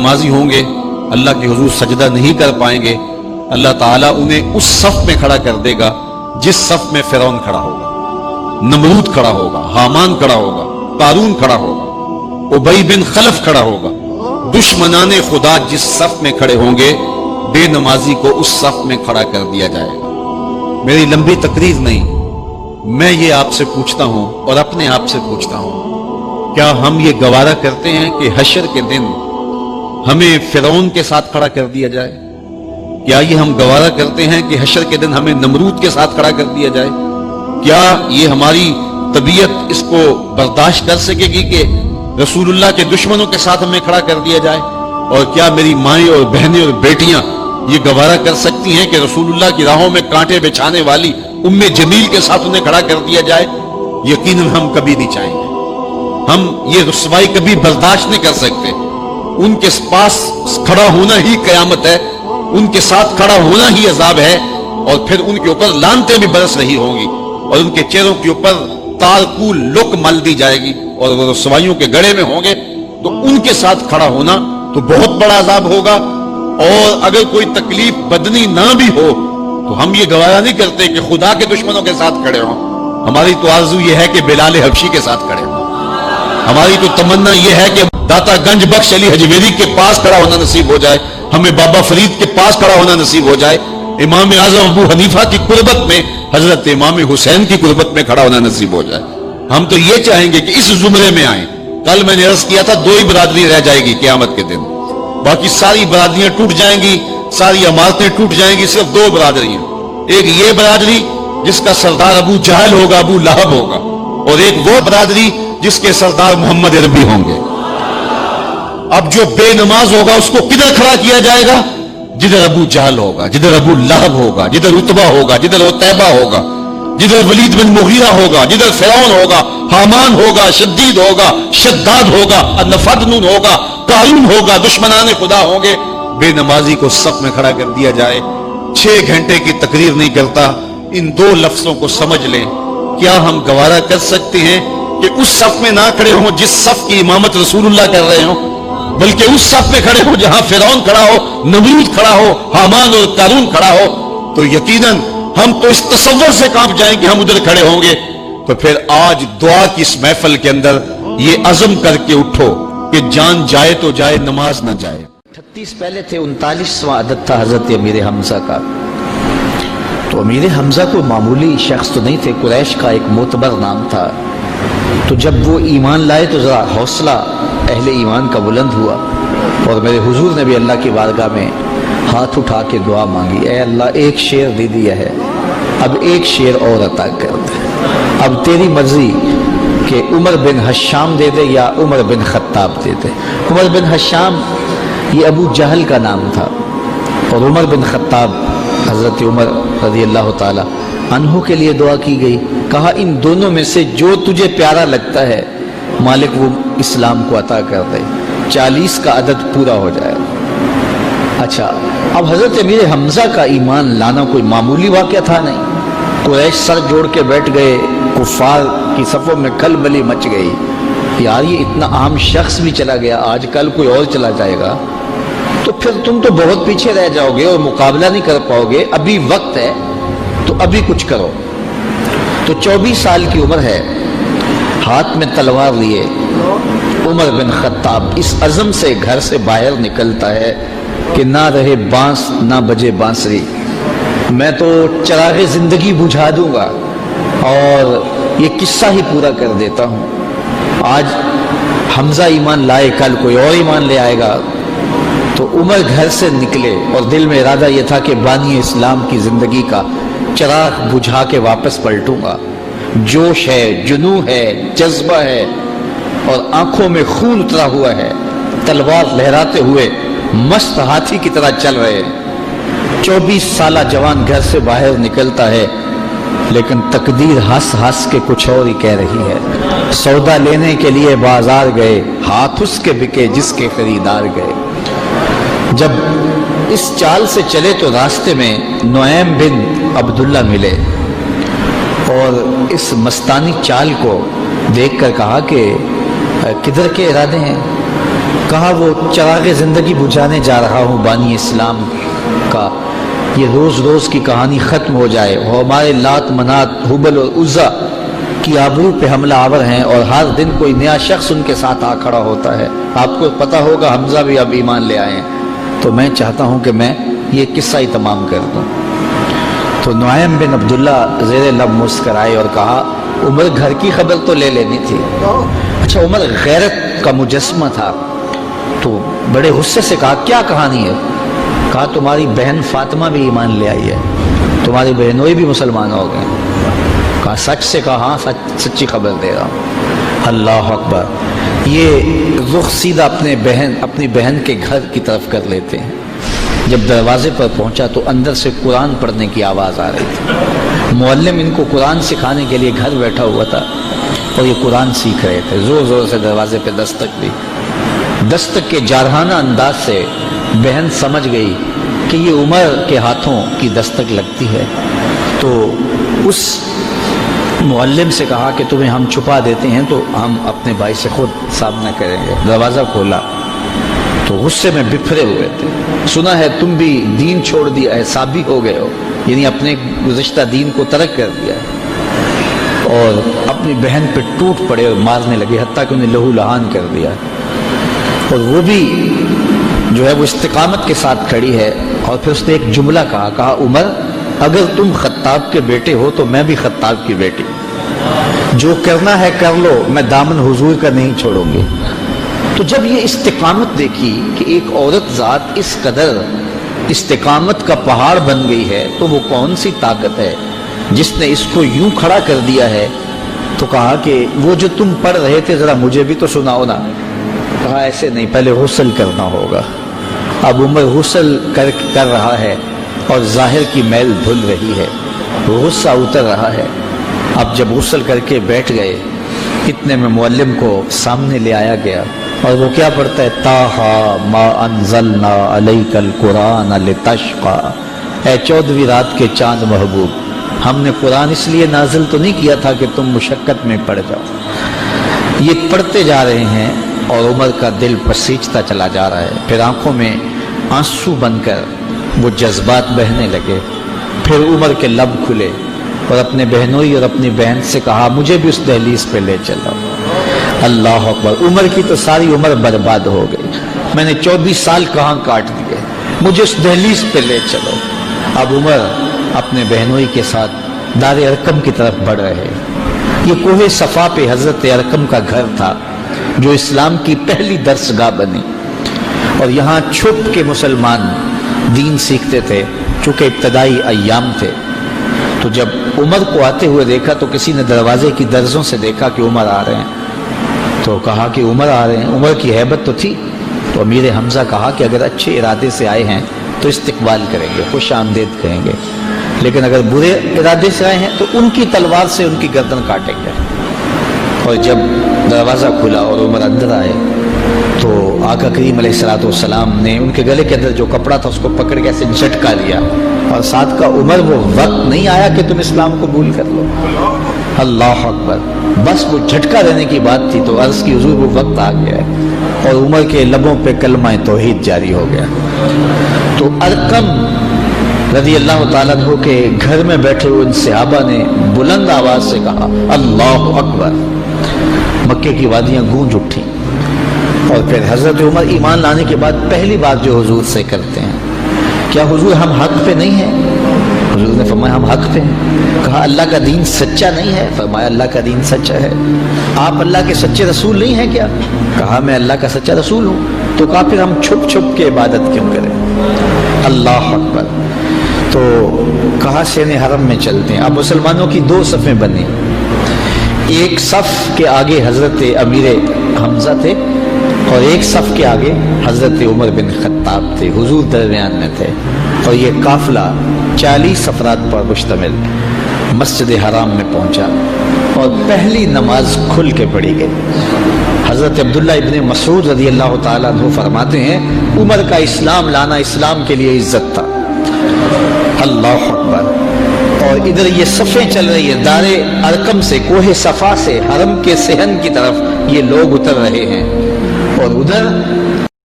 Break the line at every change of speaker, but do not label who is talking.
نمازی ہوں گے اللہ کے حضور سجدہ نہیں کر پائیں گے، اللہ تعالیٰ انہیں اس صف میں کھڑا کر دے گا جس صف میں فرعون کھڑا ہوگا، نمرود کھڑا ہوگا، حامان کھڑا ہوگا، قارون کھڑا ہوگا، ابی بن خلف کھڑا ہوگا۔ دشمنان خدا جس صف میں کھڑے ہوں گے بے نمازی کو اس صف میں کھڑا کر دیا جائے گا۔ میری لمبی تقریر نہیں، میں یہ آپ سے پوچھتا ہوں اور اپنے آپ سے پوچھتا ہوں، کیا ہم یہ گوارا کرتے ہیں کہ حشر کے دن ہمیں فرعون کے ساتھ کھڑا کر دیا جائے؟ کیا یہ ہم گوارا کرتے ہیں کہ حشر کے دن ہمیں نمرود کے ساتھ کھڑا کر دیا جائے؟ کیا یہ ہماری طبیعت اس کو برداشت کر سکے گی کہ رسول اللہ کے دشمنوں کے ساتھ ہمیں کھڑا کر دیا جائے؟ اور کیا میری مائیں اور بہنیں اور بیٹیاں یہ گوارا کر سکتی ہیں کہ رسول اللہ کی راہوں میں کانٹے بچھانے والی ام جمیل کے ساتھ انہیں کھڑا کر دیا جائے؟ یقیناً ہم کبھی نہیں چاہیں گے، ہم یہ رسوائی کبھی برداشت نہیں کر سکتے۔ ان کے پاس کھڑا ہونا ہی قیامت ہے، ان کے ساتھ کھڑا ہونا ہی عذاب ہے، اور پھر ان کے اوپر لعنتیں بھی برس رہی ہوں گی، اور ان کے چہروں کے اوپر تارکول لک مل دی جائے گی، اور وہ رسوائیوں کے گڑھے میں ہوں گے۔ تو ان کے ساتھ کھڑا ہونا تو بہت بڑا عذاب ہوگا، اور اگر کوئی تکلیف بدنی نہ بھی ہو تو ہم یہ گوارا نہیں کرتے کہ خدا کے دشمنوں کے ساتھ کھڑے ہوں۔ ہماری تو آرزو یہ ہے کہ بلال حبشی کے ساتھ کھڑے ہوں، ہماری تو تمنا یہ ہے کہ داتا گنج بخش علی حجویری کے پاس کھڑا ہونا نصیب ہو جائے، ہمیں بابا فرید کے پاس کھڑا ہونا نصیب ہو جائے، امام اعظم ابو حنیفہ کی قربت میں حضرت امام حسین کی قربت میں کھڑا ہونا نصیب ہو جائے۔ ہم تو یہ چاہیں گے کہ اس زمرے میں آئیں۔ کل میں نے عرض کیا تھا 2 ہی برادری رہ جائے گی قیامت کے دن، باقی ساری برادریاں ٹوٹ جائیں گی، ساری عمارتیں ٹوٹ جائیں گی، صرف 2 برادریاں، ایک یہ برادری جس کا سردار ابو جہل ہوگا، ابو لہب ہوگا، اور ایک وہ برادری جس کے سردار محمد عربی ہوں گے۔ اب جو بے نماز ہوگا اس کو کدھر کھڑا کیا جائے گا؟ جدھر ابو جہل ہوگا، جدھر ابو لہب ہوگا، جدھر عتبہ ہوگا، جدھر عتیبہ ہوگا، جدھر ولید بن مغیرہ ہوگا، جدھر فرعون ہوگا، حامان ہوگا، شدید ہوگا، شداد ہوگا، نفدنون ہوگا، قارون ہوگا، دشمنان خدا ہوں گے۔ بے نمازی کو صف میں کھڑا کر دیا جائے۔ 6 گھنٹے کی تقریر نہیں کرتا، ان 2 لفظوں کو سمجھ لیں۔ کیا ہم گوارا کر سکتے ہیں کہ اس صف میں نہ کھڑے ہوں جس صف کی امامت رسول اللہ کر رہے ہوں، بلکہ اس صف میں کھڑے ہوں جہاں فرعون کھڑا ہو، نمرود کھڑا ہو، حامان اور قارون کھڑا ہو؟ تو یقیناً ہم تو اس تصور سے کانپ جائیں کہ ہم ادھر کھڑے ہوں گے۔ تو پھر آج دعا کی اس محفل کے اندر یہ عزم کر کے اٹھو کہ جان جائے تو جائے، نماز نہ جائے۔
38 پہلے تھے، 39واں عدد تھا حضرت امیر حمزہ کا۔ تو امیر حمزہ کوئی معمولی شخص تو نہیں تھے، قریش کا ایک معتبر نام تھا۔ تو جب وہ ایمان لائے تو ذرا حوصلہ اہل ایمان کا بلند ہوا، اور میرے حضور نے بھی اللہ کی بارگاہ میں ہاتھ اٹھا کے دعا مانگی، اے اللہ ایک شعر دے دیا ہے، اب ایک شعر اور عطا کر دے، اب تیری مرضی کہ عمر بن حشام دے دے یا عمر بن خطاب دے دے۔ عمر بن حشام یہ ابو جہل کا نام تھا، اور عمر بن خطاب حضرت عمر رضی اللہ تعالی عنہ کے لیے دعا کی گئی، کہا ان دونوں میں سے جو تجھے پیارا لگتا ہے مالک وہ اسلام کو عطا کر دے، 40 کا عدد پورا ہو جائے۔ اچھا، اب حضرت امیر حمزہ کا ایمان لانا کوئی معمولی واقعہ تھا نہیں۔ قریش سر جوڑ کے بیٹھ گئے، کفار کی صفوں میں کھلبلی مچ گئی، یار یہ اتنا عام شخص بھی چلا گیا، آج کل کوئی اور چلا جائے گا تو پھر تم تو بہت پیچھے رہ جاؤ گے اور مقابلہ نہیں کر پاؤ گے، ابھی وقت ہے تو ابھی کچھ کرو۔ تو 24 سال کی عمر ہے، ہاتھ میں تلوار لیے عمر بن خطاب اس عزم سے گھر سے باہر نکلتا ہے کہ نہ رہے بانس نہ بجے بانسری، میں تو چراغ زندگی بجھا دوں گا اور یہ قصہ ہی پورا کر دیتا ہوں۔ آج حمزہ ایمان لائے، کل کوئی اور ایمان لے آئے گا۔ تو عمر گھر سے نکلے اور دل میں ارادہ یہ تھا کہ بانی اسلام کی زندگی کا چراغ بجھا کے واپس پلٹوں گا۔ جوش ہے، جنون ہے، جذبہ ہے، اور آنکھوں میں خون اترا ہوا ہے، تلوار لہراتے ہوئے مست ہاتھی کی طرح چل رہے ہیں۔ 24 سالہ جوان گھر سے باہر نکلتا ہے، لیکن تقدیر ہنس ہنس کے کچھ اور ہی کہہ رہی ہے۔ سودا لینے کے لیے بازار گئے، ہاتھ اس کے بکے جس کے خریدار گئے۔ جب اس چال سے چلے تو راستے میں نعیم بن عبداللہ ملے، اور اس مستانی چال کو دیکھ کر کہا کہ کدھر کے ارادے ہیں؟ کہا وہ چراغ زندگی بجھانے جا رہا ہوں بانی اسلام کا، یہ روز روز کی کہانی ختم ہو جائے، اور ہمارے لات منات حبل اور عزا کی آبرو پہ حملہ آور ہیں، اور ہر دن کوئی نیا شخص ان کے ساتھ آ کھڑا ہوتا ہے۔ آپ کو پتہ ہوگا حمزہ بھی اب ایمان لے آئے ہیں، تو میں چاہتا ہوں کہ میں یہ قصہ ہی تمام کر دوں۔ تو نعیم بن عبداللہ زیر لب مسکرائے اور کہا عمر گھر کی خبر تو لے لینی تھی۔ اچھا، عمر غیرت کا مجسمہ تھا، تو بڑے غصے سے کہا کیا کہانی ہے؟ کہا تمہاری بہن فاطمہ بھی ایمان لے آئی ہے، تمہاری بہنوئی بھی مسلمان ہو گئے۔ کہا سچ سے؟ کہا ہاں سچی خبر دے رہا ہوں۔ اللہ اکبر! یہ رخ سیدھا اپنی بہن کے گھر کی طرف کر لیتے ہیں۔ جب دروازے پر پہنچا تو اندر سے قرآن پڑھنے کی آواز آ رہی تھی۔ معلم ان کو قرآن سکھانے کے لیے گھر بیٹھا ہوا تھا اور یہ قرآن سیکھ رہے تھے۔ زور زور سے دروازے پہ دستک دی۔ دستک کے جارحانہ انداز سے بہن سمجھ گئی کہ یہ عمر کے ہاتھوں کی دستک لگتی ہے، تو اس معلم سے کہا کہ تمہیں ہم چھپا دیتے ہیں تو ہم اپنے بھائی سے خود سامنا کریں گے۔ دروازہ کھولا تو غصے میں بپھرے ہوئے تھے۔ سنا ہے تم بھی دین چھوڑ دیا ہے، سابی ہو گئے ہو، یعنی اپنے گزشتہ دین کو ترک کر دیا ہے، اور اپنی بہن پہ ٹوٹ پڑے اور مارنے لگے، حتیٰ کہ انہیں لہو لہان کر دیا۔ اور وہ بھی جو ہے وہ استقامت کے ساتھ کھڑی ہے، اور پھر اس نے ایک جملہ کہا عمر اگر تم خطاب کے بیٹے ہو تو میں بھی خطاب کی بیٹی، جو کرنا ہے کر لو، میں دامن حضور کا نہیں چھوڑوں گی۔ تو جب یہ استقامت دیکھی کہ ایک عورت ذات اس قدر استقامت کا پہاڑ بن گئی ہے، تو وہ کون سی طاقت ہے جس نے اس کو یوں کھڑا کر دیا ہے؟ تو کہا کہ وہ جو تم پڑھ رہے تھے ذرا مجھے بھی تو سناؤ نا۔ کہا ایسے نہیں، پہلے غسل کرنا ہوگا۔ اب عمر غسل کر رہا ہے اور ظاہر کی میل دھل رہی ہے، غصہ اتر رہا ہے۔ اب جب غسل کر کے بیٹھ گئے، اتنے میں معلم کو سامنے لے آیا گیا، اور وہ کیا پڑھتا ہے؟ طٰہٰ ما انزلنا علیک القرآن لتشقیٰ، اے 14ویں رات کے چاند محبوب، ہم نے قرآن اس لیے نازل تو نہیں کیا تھا کہ تم مشقت میں پڑ جاؤ۔ یہ پڑھتے جا رہے ہیں اور عمر کا دل پسیجتا چلا جا رہا ہے، پھر آنکھوں میں آنسو بن کر وہ جذبات بہنے لگے۔ پھر عمر کے لب کھلے اور اپنے بہنوئی اور اپنی بہن سے کہا مجھے بھی اس دہلیز پہ لے چلو۔ اللہ اکبر! عمر کی تو ساری عمر برباد ہو گئی، میں نے 24 سال کہاں کاٹ دیے، مجھے اس دہلیز پہ لے چلو۔ اب عمر اپنے بہنوئی کے ساتھ دار ارقم کی طرف بڑھ رہے۔ یہ کوہ صفا پہ حضرت ارقم کا گھر تھا جو اسلام کی پہلی درسگاہ بنی، اور یہاں چھپ کے مسلمان دین سیکھتے تھے، چونکہ ابتدائی ایام تھے۔ تو جب عمر کو آتے ہوئے دیکھا تو کسی نے دروازے کی درزوں سے دیکھا کہ عمر آ رہے ہیں، تو کہا کہ عمر آ رہے ہیں۔ عمر کی ہیبت تو تھی، تو امیر حمزہ کہا کہ اگر اچھے ارادے سے آئے ہیں تو استقبال کریں گے، خوش آمدید کہیں گے، لیکن اگر برے ارادے سے آئے ہیں تو ان کی تلوار سے ان کی گردن کاٹیں گے۔ اور جب دروازہ کھلا اور عمر اندر آئے تو آقا کریم علیہ الصلوۃ والسلام نے ان کے گلے کے اندر جو کپڑا تھا اس کو پکڑ کے ایسے جھٹکا دیا، اور ساتھ کا عمر وہ وقت نہیں آیا کہ تم اسلام قبول کر لو۔ اللہ اکبر! بس وہ جھٹکا دینے کی بات تھی تو عرض کی حضور وہ وقت آ گیا ہے، اور عمر کے لبوں پہ کلمہ توحید جاری ہو گیا۔ تو ارقم رضی اللہ تعالیٰ عنہ کے گھر میں بیٹھے ہوئے ان صحابہ نے بلند آواز سے کہا اللہ اکبر! مکے کی وادیاں گونج اٹھی، اور پھر حضرت عمر ایمان لانے کے بعد پہلی بات جو حضور سے کرتے ہیں، کیا حضور ہم حق پہ نہیں ہیں؟ حضور نے فرمایا ہم حق پہ ہیں۔ کہا اللہ کا دین سچا نہیں ہے؟ فرمایا اللہ کا دین سچا ہے۔ آپ اللہ کے سچے رسول نہیں ہیں کیا؟ کہا میں اللہ کا سچا رسول ہوں۔ تو کہا پھر ہم چھپ چھپ کے عبادت کیوں کریں؟ اللہ اکبر! تو کہا شین حرم میں چلتے ہیں۔ اب مسلمانوں کی دو صفیں بنی، ایک صف کے آگے حضرت امیر حمزہ تھے اور ایک صف کے آگے حضرت عمر بن خطاب تھے، حضور درمیان میں تھے، اور یہ قافلہ 40 افراد پر مشتمل مسجد حرام میں پہنچا اور پہلی نماز کھل کے پڑھی گئی۔ حضرت عبداللہ ابن مسعود رضی اللہ تعالیٰ عنہ فرماتے ہیں عمر کا اسلام لانا اسلام کے لیے عزت تھا۔ اللہ اکبر! اور ادھر یہ صفیں چل رہی ہیں، دار ارقم سے، کوہ صفا سے حرم کے صحن کی طرف یہ لوگ اتر رہے ہیں، اور ادھر